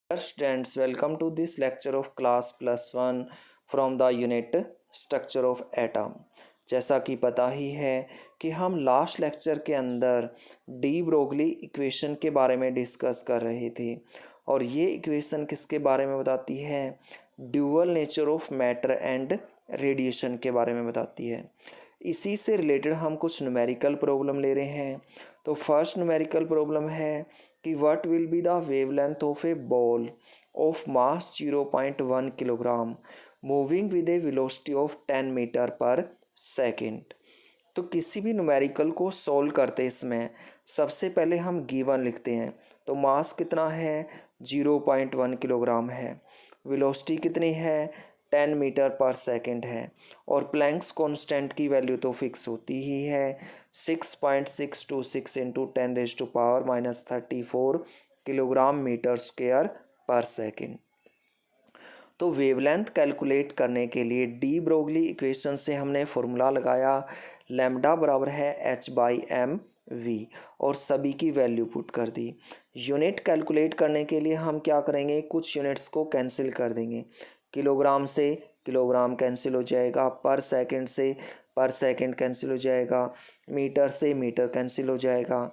Dear students, welcome to this lecture of class +1 from the unit structure of atom। जैसा कि पता ही है कि हम लास्ट लेक्चर के अंदर डी ब्रोगली इक्वेशन के बारे में डिस्कस कर रहे थे और ये इक्वेशन किसके बारे में बताती है? Dual nature of matter and radiation के बारे में बताती है। इसी से रिलेटेड हम कुछ न्यूमेरिकल प्रॉब्लम ले रहे हैं। तो फर्स्ट न्यूमेरिकल प्रॉब्लम है कि what will be the wavelength of a ball of mass 0.1 kilogram moving with a velocity of 10 metre per second. तो किसी भी न्यूमेरिकल को सॉल्व करते इसमें सबसे पहले हम गिवन लिखते हैं। तो मास कितना है? 0.1 किलोग्राम है। वेलोसिटी कितनी है? 10 मीटर पर सेकेंड है। और प्लैंक्स कांस्टेंट की वैल्यू तो फिक्स होती ही है 6.626 इंटू 10⁻⁻34 किलोग्राम मीटर स्क्वायर पर सेकेंड। तो वेवलेंथ कैलकुलेट करने के लिए डी ब्रोगली इक्वेशन से हमने फॉर्मूला लगाया, लैम्डा बराबर है h/m/v और सभी की वैल्यू पुट कर दी। यूनिट कैलकुलेट करने के लिए हम क्या करेंगे? कुछ यूनिट्स को कैंसिल कर देंगे। किलोग्राम से किलोग्राम कैंसिल हो जाएगा, पर सेकंड से पर सेकंड कैंसिल हो जाएगा, मीटर से मीटर कैंसिल हो जाएगा।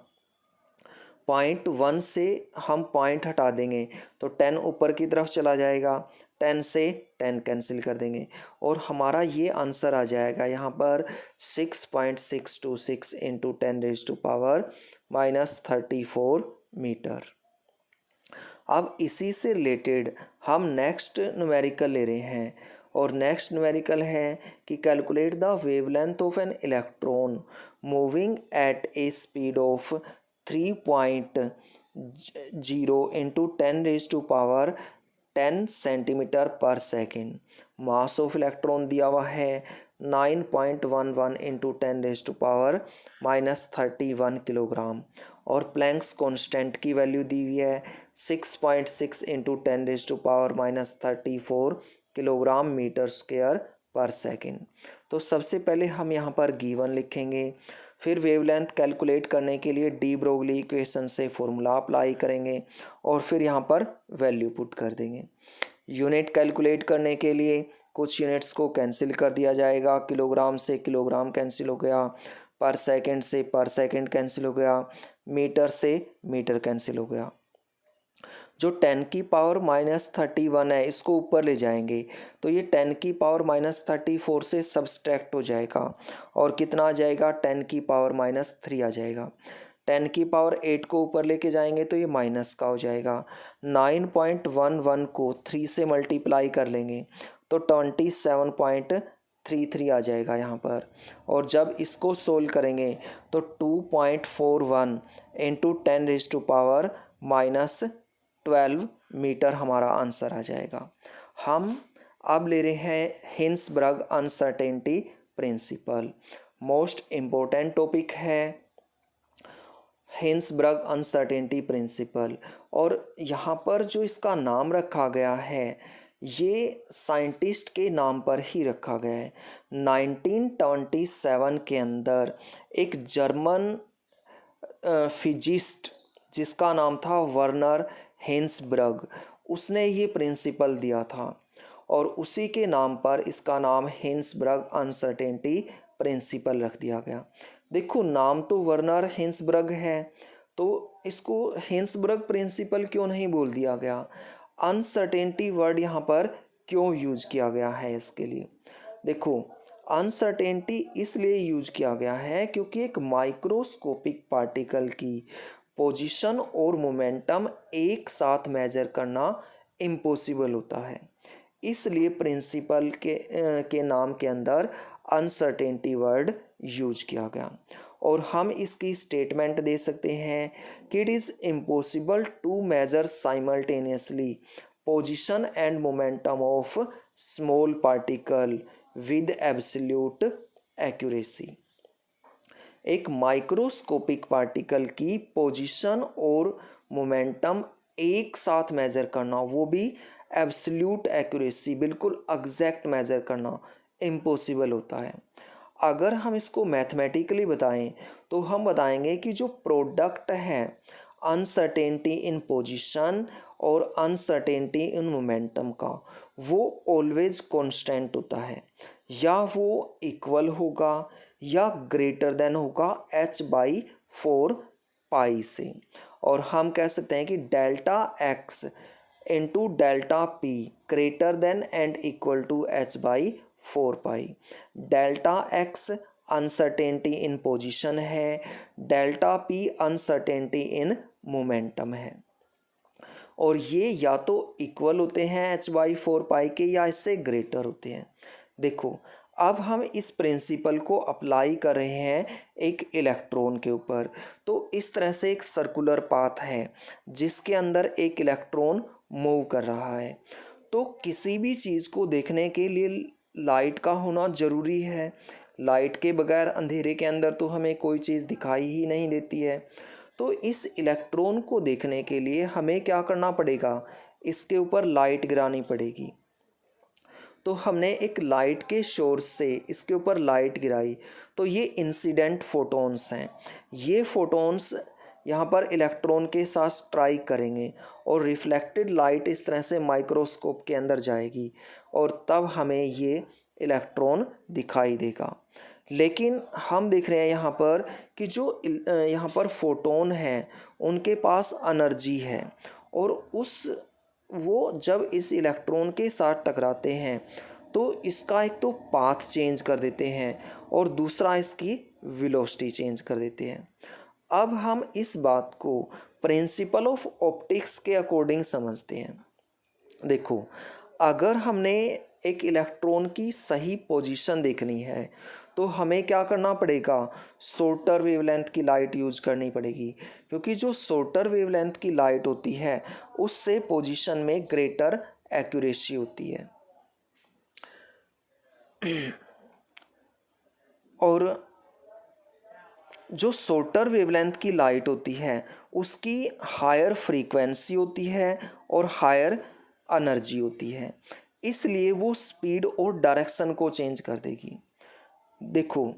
0.1 से हम पॉइंट हटा देंगे तो 10 ऊपर की तरफ चला जाएगा, 10 से 10 कैंसिल कर देंगे और हमारा ये आंसर आ जाएगा यहाँ पर 6.626 इंटू 10⁻⁻34 मीटर। अब इसी से रिलेटेड हम नेक्स्ट न्यूमेरिकल ले रहे हैं और नेक्स्ट न्यूमेरिकल है कि calculate the wavelength of an electron moving at A speed of 3.0 into 10⁻10 centimetre पर सेकेंड। मास ऑफ इलेक्ट्रॉन दिया हुआ है 9.11 इंटू 10⁻31 किलोग्राम और प्लैंक्स कांस्टेंट की वैल्यू दी हुई है 6.6 इंटू 10⁻34 किलोग्राम मीटर स्क्वायर पर सेकेंड। तो सबसे पहले हम यहाँ पर गिवन लिखेंगे, फिर वेवलेंथ कैलकुलेट करने के लिए डी ब्रोगली इक्वेशन से फॉर्मूला अप्लाई करेंगे और फिर यहाँ पर वैल्यू पुट कर देंगे। यूनिट कैलकुलेट करने के लिए कुछ यूनिट्स को कैंसिल कर दिया जाएगा। किलोग्राम से किलोग्राम कैंसिल हो गया, पर सेकंड से पर सेकंड कैंसिल हो गया, मीटर से मीटर कैंसिल हो गया। जो 10⁻⁻31 है इसको ऊपर ले जाएंगे तो ये 10⁻⁻34 से सब्सट्रैक्ट हो जाएगा और कितना आ जाएगा? 10⁻³ आ जाएगा। 10⁸ को ऊपर लेके जाएंगे तो ये माइनस का हो जाएगा। 9.11 को 3 से मल्टीप्लाई कर लेंगे तो 27.33 आ जाएगा यहाँ पर। और जब इसको सोल्व करेंगे तो 2.41 इंटू 10⁻⁻12 मीटर हमारा आंसर आ जाएगा। हम अब ले रहे हैं Hinsberg uncertainty principle. Most important topic है हिंसबर्ग अनसर्टेनिटी प्रिंसिपल और यहाँ पर जो इसका नाम रखा गया है ये साइंटिस्ट के नाम पर ही रखा गया है। 1927 के अंदर एक जर्मन फिजिस्ट जिसका नाम था वर्नर हिंसबर्ग, उसने ये प्रिंसिपल दिया था और उसी के नाम पर इसका नाम हिंसबर्ग अनसर्टेनिटी प्रिंसिपल रख दिया गया। देखो नाम तो वर्नर हिंसबर्ग है तो इसको हिंसबर्ग प्रिंसिपल क्यों नहीं बोल दिया गया? अनसर्टेनिटी वर्ड यहाँ पर क्यों यूज किया गया है इसके लिए? देखो अनसर्टेनिटी इसलिए यूज किया गया है क्योंकि एक माइक्रोस्कोपिक पार्टिकल की पोजीशन और मोमेंटम एक साथ मेजर करना इम्पॉसिबल होता है, इसलिए प्रिंसिपल के नाम के अंदर अनसर्टेनिटी वर्ड यूज किया गया। और हम इसकी स्टेटमेंट दे सकते हैं कि it is impossible to measure simultaneously position and momentum of small particle with absolute accuracy. एक माइक्रोस्कोपिक पार्टिकल की पोजीशन और मोमेंटम एक साथ मेजर करना, वो भी एब्सोल्यूट एक्यूरेसी, बिल्कुल एग्जैक्ट मेजर करना इम्पॉसिबल होता है। अगर हम इसको मैथमेटिकली बताएं तो हम बताएंगे कि जो प्रोडक्ट है अनसर्टेनिटी इन पोजीशन और अनसर्टेनिटी इन मोमेंटम का वो ऑलवेज कांस्टेंट होता है, या वो इक्वल होगा या ग्रेटर देन होगा h/4 से। और हम कह सकते हैं कि delta x into delta p greater than and equal to h/4। Delta x uncertainty in position है, delta p uncertainty in momentum है, और ये या तो इक्वल होते हैं h/4 के या इससे ग्रेटर होते हैं। देखो अब हम इस प्रिंसिपल को अप्लाई कर रहे हैं एक इलेक्ट्रॉन के ऊपर। तो इस तरह से एक सर्कुलर पाथ है जिसके अंदर एक इलेक्ट्रॉन मूव कर रहा है। तो किसी भी चीज़ को देखने के लिए लाइट का होना ज़रूरी है। लाइट के बगैर अंधेरे के अंदर तो हमें कोई चीज़ दिखाई ही नहीं देती है। तो इस इलेक्ट्रॉन को देखने के लिए हमें क्या करना पड़ेगा, इसके ऊपर लाइट गिरानी पड़ेगी। तो हमने एक लाइट के सोर्स से इसके ऊपर लाइट गिराई, तो ये इंसिडेंट फोटॉन्स हैं। ये फोटॉन्स यहाँ पर इलेक्ट्रॉन के साथ स्ट्राइक करेंगे और रिफ्लेक्टेड लाइट इस तरह से माइक्रोस्कोप के अंदर जाएगी और तब हमें ये इलेक्ट्रॉन दिखाई देगा। लेकिन हम देख रहे हैं यहाँ पर कि जो यहाँ पर फोटोन है उनके पास एनर्जी है, और वो जब इस इलेक्ट्रॉन के साथ टकराते हैं तो इसका एक तो पाथ चेंज कर देते हैं और दूसरा इसकी वेलोसिटी चेंज कर देते हैं। अब हम इस बात को प्रिंसिपल ऑफ ऑप्टिक्स के अकॉर्डिंग समझते हैं। देखो अगर हमने एक इलेक्ट्रॉन की सही पोजीशन देखनी है तो हमें क्या करना पड़ेगा, शॉर्टर वेवलेंथ की लाइट यूज करनी पड़ेगी, क्योंकि जो शॉर्टर वेवलेंथ की लाइट होती है उससे पोजीशन में ग्रेटर एक्यूरेसी होती है। और जो शॉर्टर वेवलेंथ की लाइट होती है उसकी हायर फ्रीक्वेंसी होती है और हायर एनर्जी होती है, इसलिए वो स्पीड और डायरेक्शन को चेंज कर देगी। देखो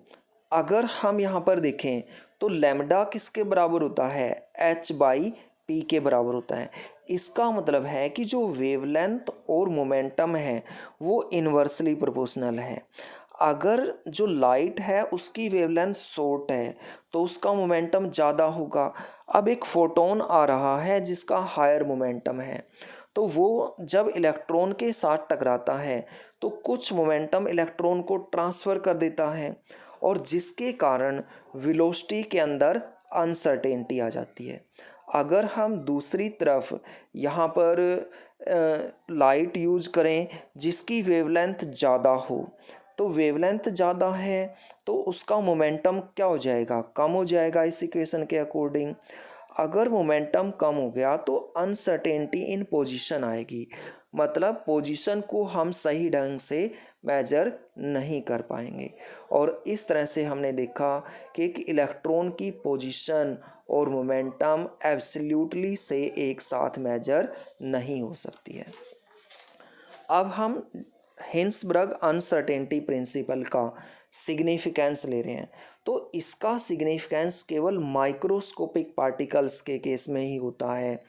अगर हम यहाँ पर देखें तो लैम्डा किसके बराबर होता है, h/p के बराबर होता है। इसका मतलब है कि जो वेवलेंथ और मोमेंटम है वो इन्वर्सली प्रोपोर्शनल है। अगर जो लाइट है उसकी वेवलेंथ शॉर्ट है तो उसका मोमेंटम ज़्यादा होगा। अब एक फोटोन आ रहा है जिसका हायर मोमेंटम है, तो वो जब इलेक्ट्रॉन के साथ टकराता है तो कुछ मोमेंटम इलेक्ट्रॉन को ट्रांसफ़र कर देता है, और जिसके कारण वेलोसिटी के अंदर अनसर्टेनिटी आ जाती है। अगर हम दूसरी तरफ यहाँ पर लाइट यूज करें जिसकी वेवलेंथ ज़्यादा हो, तो वेवलेंथ ज़्यादा है तो उसका मोमेंटम क्या हो जाएगा, कम हो जाएगा इस इक्वेशन के अकॉर्डिंग। अगर मोमेंटम कम हो गया तो अनसर्टेनिटी इन पोजीशन आएगी, मतलब पोजीशन को हम सही ढंग से मेजर नहीं कर पाएंगे। और इस तरह से हमने देखा कि एक इलेक्ट्रॉन की पोजीशन और मोमेंटम एब्सोल्युटली से एक साथ मेजर नहीं हो सकती है। अब हम हिंसबर्ग अनसर्टेनिटी प्रिंसिपल का सिग्निफिकेंस ले रहे हैं, तो इसका सिग्निफिकेंस केवल माइक्रोस्कोपिक पार्टिकल्स के केस में ही होता है।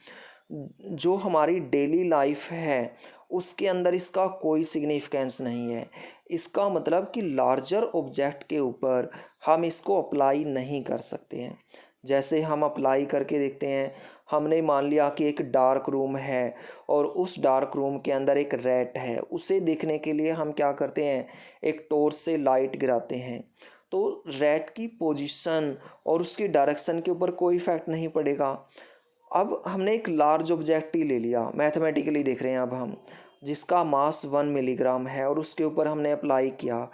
जो हमारी डेली लाइफ है उसके अंदर इसका कोई सिग्निफिकेंस नहीं है। इसका मतलब कि लार्जर ऑब्जेक्ट के ऊपर हम इसको अप्लाई नहीं कर सकते हैं। जैसे हम अप्लाई करके देखते हैं, हमने मान लिया कि एक डार्क रूम है और उस डार्क रूम के अंदर एक रैट है, उसे देखने के लिए हम क्या करते हैं, एक टॉर्च से लाइट गिराते हैं, तो रैट की पोजीशन और उसकी डायरेक्शन के ऊपर कोई इफेक्ट नहीं पड़ेगा। अब हमने एक लार्ज ऑब्जेक्ट ही ले लिया, मैथमेटिकली देख रहे हैं अब हम, जिसका मास 1 मिलीग्राम है और उसके ऊपर हमने अप्लाई किया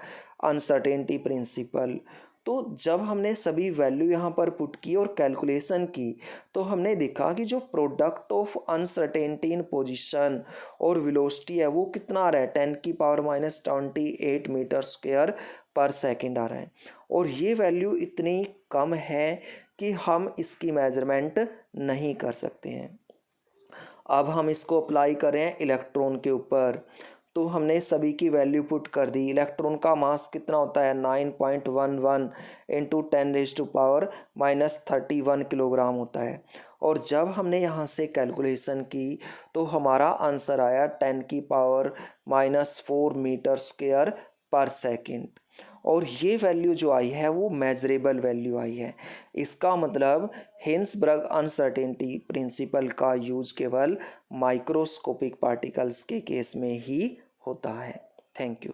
अनसर्टेनिटी प्रिंसिपल। तो जब हमने सभी वैल्यू यहाँ पर पुट की और कैलकुलेशन की तो हमने देखा कि जो product of uncertainty in position और वेलोसिटी है वो कितना आ रहा है, 10⁻28 मीटर स्क्वायर पर सेकंड आ रहा है, और ये वैल्यू इतनी कम है कि हम इसकी मेजरमेंट नहीं कर सकते हैं। अब हम इसको अप्लाई करें इलेक्ट्रॉन के ऊपर, तो हमने सभी की वैल्यू पुट कर दी। इलेक्ट्रॉन का मास कितना होता है, 9.11 × 10⁻³ किलोग्राम होता है, और जब हमने यहाँ से कैलकुलेशन की तो हमारा आंसर आया 10⁻⁻⁴ मीटर स्क्वायर पर सेकंड। और ये वैल्यू जो आई है वो मेजरेबल वैल्यू आई है। इसका मतलब हिंसबर्ग अनसर्टेनिटी प्रिंसिपल का यूज केवल माइक्रोस्कोपिक पार्टिकल्स के केस में ही होता है। Thank you.